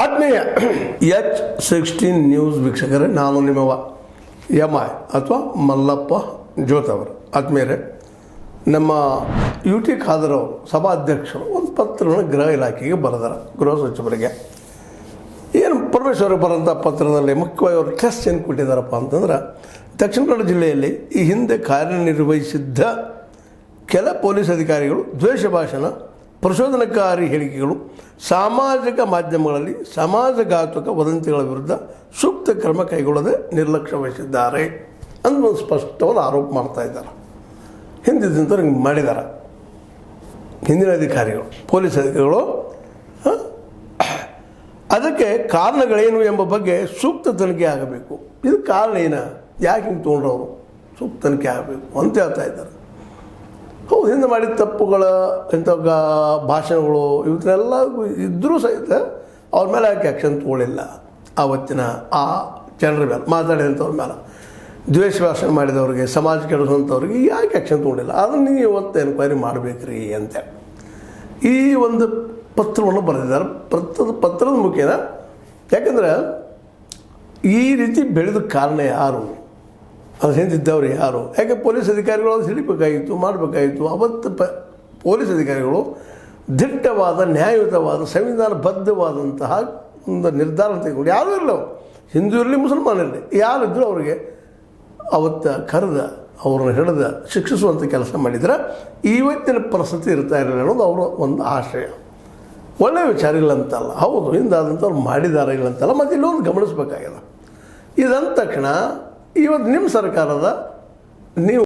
ಆತ್ಮೀಯ H16 news ವೀಕ್ಷಕರೇ, ನಾನು ನಿಮ್ಮವ MI ಅಥವಾ ಮಲ್ಲಪ್ಪ ಜೋತವರು. ಆತ್ಮೀಯರೇ, ನಮ್ಮ UT ಖಾದರ್ ಅವರು ಸಭಾಧ್ಯಕ್ಷರು ಒಂದು ಪತ್ರವನ್ನು ಗೃಹ ಇಲಾಖೆಗೆ ಬರೆದಾರ, ಗೃಹ ಸಚಿವರಿಗೆ. ಏನು ಪರಮೇಶ್ವರ ಬರೋಂಥ ಪತ್ರದಲ್ಲಿ ಮುಖ್ಯವಾಗಿ ಅವರು ಟೆಸ್ಟ್ ಏನು ಕೊಟ್ಟಿದ್ದಾರಪ್ಪ ಅಂತಂದ್ರೆ, ದಕ್ಷಿಣ ಕನ್ನಡ ಜಿಲ್ಲೆಯಲ್ಲಿ ಈ ಹಿಂದೆ ಕಾರ್ಯನಿರ್ವಹಿಸಿದ್ದ ಕೆಲ ಪೊಲೀಸ್ ಅಧಿಕಾರಿಗಳು ದ್ವೇಷ ಭಾಷಣ, ಪ್ರಚೋದನಕಾರಿ ಹೇಳಿಕೆಗಳು, ಸಾಮಾಜಿಕ ಮಾಧ್ಯಮಗಳಲ್ಲಿ ಸಮಾಜಘಾತುಕ ವದಂತಿಗಳ ವಿರುದ್ಧ ಸೂಕ್ತ ಕ್ರಮ ಕೈಗೊಳ್ಳದೆ ನಿರ್ಲಕ್ಷ್ಯ ವಹಿಸಿದ್ದಾರೆ ಅಂತ ಒಂದು ಸ್ಪಷ್ಟವಾದ ಆರೋಪ ಮಾಡ್ತಾ ಇದ್ದಾರೆ. ಹಿಂದಿದ್ದಂಥವ್ರು ಹಿಂಗೆ ಮಾಡಿದ್ದಾರೆ ಹಿಂದಿನ ಅಧಿಕಾರಿಗಳು, ಪೊಲೀಸ್ ಅಧಿಕಾರಿಗಳು. ಅದಕ್ಕೆ ಕಾರಣಗಳೇನು ಎಂಬ ಬಗ್ಗೆ ಸೂಕ್ತ ತನಿಖೆ ಆಗಬೇಕು. ಇದು ಕಾರಣ ಏನು, ಯಾಕೆ ಹಿಂಗೆ ತೊಗೊಂಡ್ರವರು, ಸೂಕ್ತ ತನಿಖೆ ಆಗಬೇಕು ಅಂತ ಹೇಳ್ತಾ ಇದ್ದಾರೆ. ಹೌದು, ಹಿಂದೆ ಮಾಡಿದ ತಪ್ಪುಗಳ ಇಂಥ ಭಾಷಣಗಳು ಇವತ್ತೆಲ್ಲ ಇದ್ದರೂ ಸಹಿತ ಅವ್ರ ಮೇಲೆ ಯಾಕೆ ಆ್ಯಕ್ಷನ್ ತೊಗೊಳ್ಳಿಲ್ಲ. ಆವತ್ತಿನ ಆ ಜನರ ಮೇಲೆ ಮಾತಾಡಿದಂಥವ್ರ ಮೇಲೆ, ದ್ವೇಷ ಭಾಷಣ ಮಾಡಿದವ್ರಿಗೆ, ಸಮಾಜ ಕೆಡಿಸುವಂಥವ್ರಿಗೆ ಯಾಕೆ ಆ್ಯಕ್ಷನ್ ತೊಗೊಂಡಿಲ್ಲ, ಅದನ್ನು ನೀವು ಇವತ್ತು ಎನ್ಕ್ವೈರಿ ಮಾಡಬೇಕ್ರಿ ಅಂತ ಈ ಒಂದು ಪತ್ರವನ್ನು ಬರೆದಿದ್ದಾರೆ. ಪತ್ರದ ಮುಖೇನ, ಯಾಕಂದ್ರೆ ಈ ರೀತಿ ಬೆಳೆದ ಕಾರಣ ಯಾರು, ಅದು ಹಿಂದಿದ್ದವ್ರು ಯಾರು, ಯಾಕೆ ಪೊಲೀಸ್ ಅಧಿಕಾರಿಗಳು ಅದು ಹಿಡಿಬೇಕಾಗಿತ್ತು, ಮಾಡಬೇಕಾಗಿತ್ತು. ಅವತ್ತು ಪೊಲೀಸ್ ಅಧಿಕಾರಿಗಳು ದಿಟ್ಟವಾದ, ನ್ಯಾಯಯುತವಾದ, ಸಂವಿಧಾನಬದ್ಧವಾದಂತಹ ಒಂದು ನಿರ್ಧಾರ ತೆಗೆದುಕೊಂಡು, ಯಾರೂ ಇರಲ್ಲ, ಹಿಂದೂ ಇರಲಿ ಮುಸಲ್ಮಾನ ಇರಲಿ, ಯಾರಿದ್ದರೂ ಅವರಿಗೆ ಅವತ್ತು ಕರೆದ, ಅವ್ರನ್ನ ಹಿಡಿದ ಶಿಕ್ಷಿಸುವಂಥ ಕೆಲಸ ಮಾಡಿದ್ರೆ ಇವತ್ತಿನ ಪರಿಸ್ಥಿತಿ ಇರ್ತಾ ಇರಲಿಲ್ಲ ಅನ್ನೋದು ಅವರ ಒಂದು ಆಶಯ. ಒಳ್ಳೆಯ ವಿಚಾರ ಇಲ್ಲ ಅಂತಲ್ಲ, ಹೌದು, ಹಿಂದಾದಂಥವ್ರು ಮಾಡಿದ್ದಾರೆ ಇಲ್ಲ ಅಂತಲ್ಲ. ಮತ್ತು ಇಲ್ಲೊಂದು ಗಮನಿಸಬೇಕಾಗಿದೆ. ಇದಂದ ತಕ್ಷಣ ಇವತ್ತು ನಿಮ್ಮ ಸರ್ಕಾರದ ನೀವು